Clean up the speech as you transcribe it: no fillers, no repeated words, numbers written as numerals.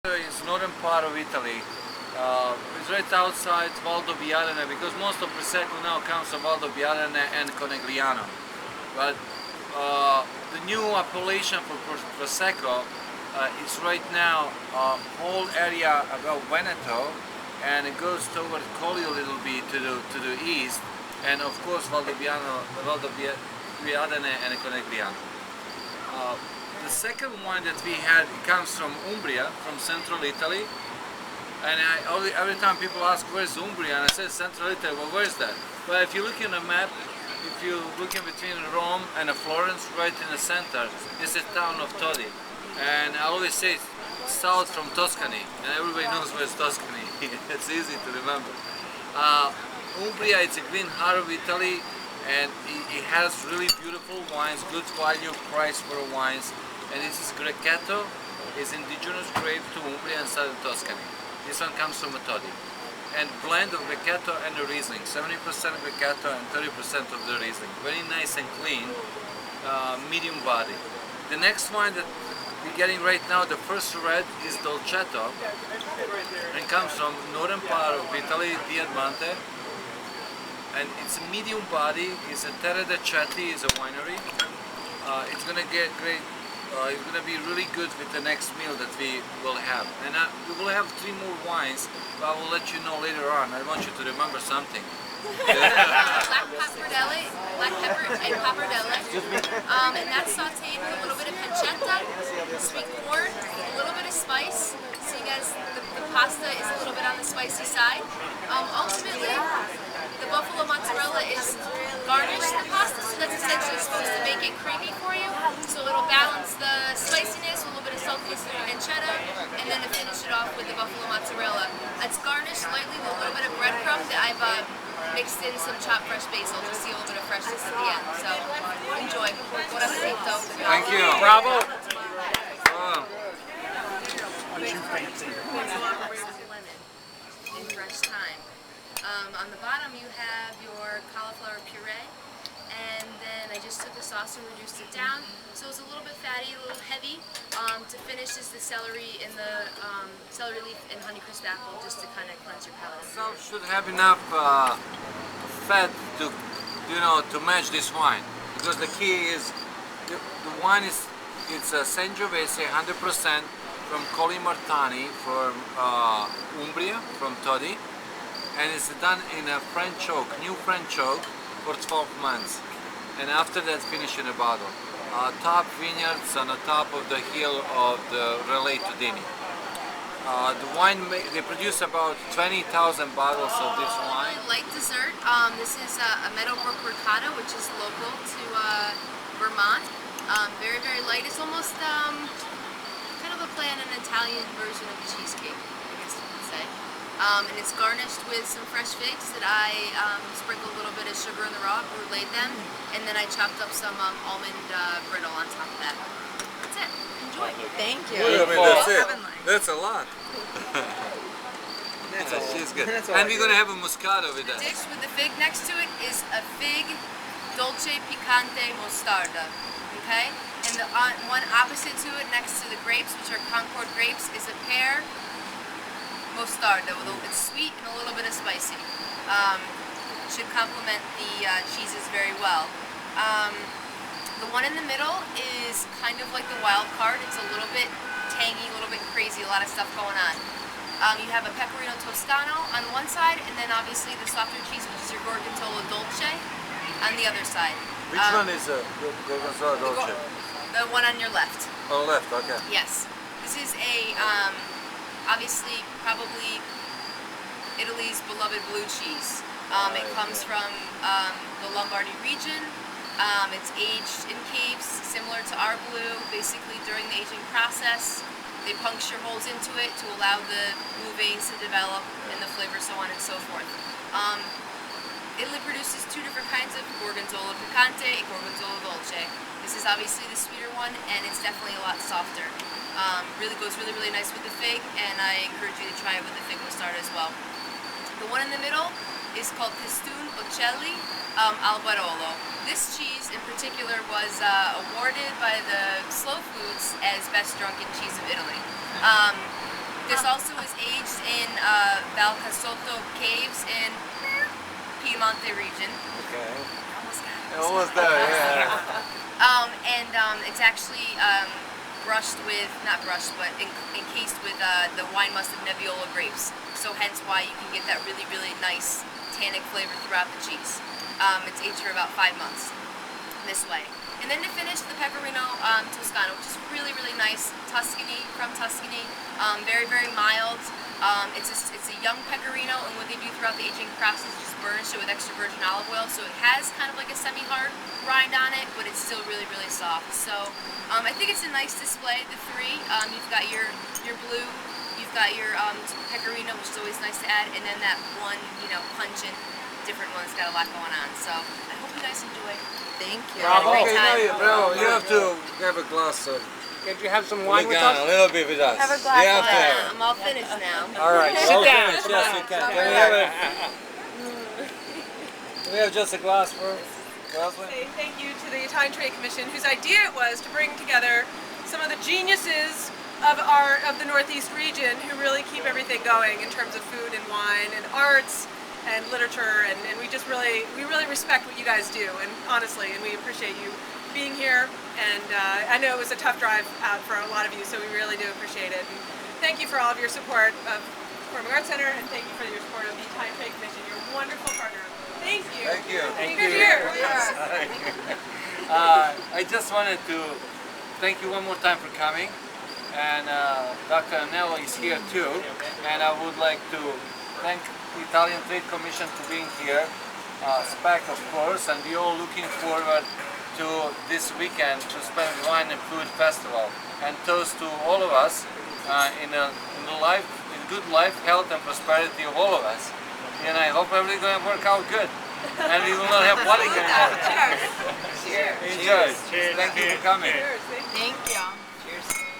It's northern part of Italy. It's right outside Valdobbiadene because most of Prosecco now comes from Valdobbiadene and Conegliano. But the new appellation for Prosecco is right now whole area about Veneto, and it goes toward Colli a little bit to the east, and of course Valdobbiadene and Conegliano. The second one that we had comes from Umbria, from central Italy. And every time people ask where's Umbria, and I say central Italy, well, where's that? Well, if you look in a map, if you look in between Rome and Florence, right in the center, is the town of Todi. And I always say it's south from Tuscany, and everybody knows where's Tuscany. It's easy to remember. Umbria, it's a green heart of Italy, and it has really beautiful wines, good value price for wines. And this is Grechetto, is indigenous grape to Umbria and southern Tuscany. This one comes from Todi. And blend of Grechetto and the Riesling, 70% Grechetto and 30% of the Riesling. Very nice and clean, medium body. The next wine that we're getting right now, the first red, is Dolcetto, and comes from northern part of Italy, Diamante. And it's a medium body, it's a Terre de Cetti, is a winery. It's gonna get great. It's going to be really good with the next meal that we will have. And we will have 3 more wines, but I will let you know later on. I want you to remember something. Black pepper and pappardelle. And that's sauteed with a little bit of pancetta, sweet corn, a little bit of spice, seeing as the pasta is a little bit on the spicy side. Ultimately, the buffalo mozzarella is garnished the pasta, so that's essentially supposed to make it creamy for you. So it'll balance the spiciness, a little bit of saltiness and cheddar, and then to finish it off with the buffalo mozzarella. It's garnished lightly with a little bit of breadcrumb that I've mixed in some chopped fresh basil to see a little bit of freshness at the end. So enjoy. Buon appetito. Thank you. Bravo. Lemon in fresh thyme. On the bottom you have your cauliflower puree, and then I just took the sauce and reduced it down, so it's a little bit fatty, a little heavy. To finish is the celery and the celery leaf and Honeycrisp apple, just to kind of cleanse your palate. So should have enough fat to match this wine, because the key is the wine is it's a Sangiovese 100% from Colli Martani from Umbria, from Todi. And it's done in a French oak, new French oak, for 12 months. And after that, finish in a bottle. Top vineyards on the top of the hill of the Relais Tudini. The wine, they produce about 20,000 bottles of this wine. Light dessert. This is a Meadowbrook ricotta, which is local to Vermont. Very, very light. It's almost kind of a play on an Italian version of cheesecake, I guess you could say. And it's garnished with some fresh figs that I sprinkled a little bit of sugar in the raw, bruleed them, and then I chopped up some almond brittle on top of that. That's it. Enjoy. Thank you. I mean, that's it. That's a lot. She's good. And we're going to have a Moscato with The that. dish with the fig next to it is a fig dolce picante mostarda. Okay? And the one opposite to it, next to the grapes, which are Concord grapes, is a pear mostarda. It's sweet and a little bit of spicy. Should complement the cheeses very well. The one in the middle is kind of like the wild card. It's a little bit tangy, a little bit crazy, a lot of stuff going on. You have a pecorino toscano on one side, and then obviously the softer cheese, which is your gorgonzola dolce, on the other side. Which one is Gorgonzola Dolce? The one on your left. On the left, okay. Yes. This is a, obviously, probably Italy's beloved blue cheese. It comes from the Lombardy region. It's aged in caves, similar to our blue. Basically, during the aging process, they puncture holes into it to allow the blue veins to develop and the flavor, so on and so forth. Italy produces 2 different kinds of Gorgonzola picante and Gorgonzola dolce. This is obviously the sweeter one, and it's definitely a lot softer. Really goes really, really nice with the fig, and I encourage you to try it with the fig mostarda as well. The one in the middle is called Pistun Ocelli al Barolo. This cheese in particular was awarded by the Slow Foods as best drunken cheese of Italy. This also is aged in Val Casotto caves in Piemonte region. Okay. Almost got it. Almost there, yeah. It's actually brushed with, not brushed, but encased with the wine must of Nebbiolo grapes. So hence why you can get that really, really nice tannic flavor throughout the cheese. It's aged for about 5 months this way. And then to finish, the Pecorino Toscano, which is really, really nice. Tuscany, from Tuscany. Very, very mild. It's a young Pecorino, and what they do throughout the aging process is just burnish it with extra virgin olive oil. So it has kind of like a semi-hard rind on it, but it's still really, really soft. So I think it's a nice display, the three. You've got your blue, you've got your Pecorino, which is always nice to add, and then that one, pungent, different one that's got a lot going on. So I hope you guys enjoy. Thank you. Bravo. Okay, bravo. You have to have a glass of Can't you have some wine with a us? little bit with us. Have a glass You have of to wine. have it. I'm all finished now. All right, Sit down. Yes, you can. Can we have Can we have just a glass for Roslyn? Say thank you to the Italian Trade Commission, whose idea it was to bring together some of the geniuses of the Northeast region who really keep everything going in terms of food and wine and arts and literature, and we really respect what you guys do, and honestly, and we appreciate you being here. And I know it was a tough drive out for a lot of you, so we really do appreciate it. And thank you for all of your support of Performing Arts Center, and thank you for your support of the Italian Trade Commission. You're a wonderful partner. Thank you. Thank you. Thank you. Good year. I just wanted to thank you one more time for coming, and Dr. Anello is here too, and I would like to thank the Italian Trade Commission for being here, SPAC of course, and we're all looking forward to this weekend to spend wine and food festival, and toast to all of us in good life, health and prosperity of all of us. And I hope everything's going to work out good, and we will not have flooding anymore. Cheers. Enjoy. Thank you for coming. Cheers. Thank you. Cheers.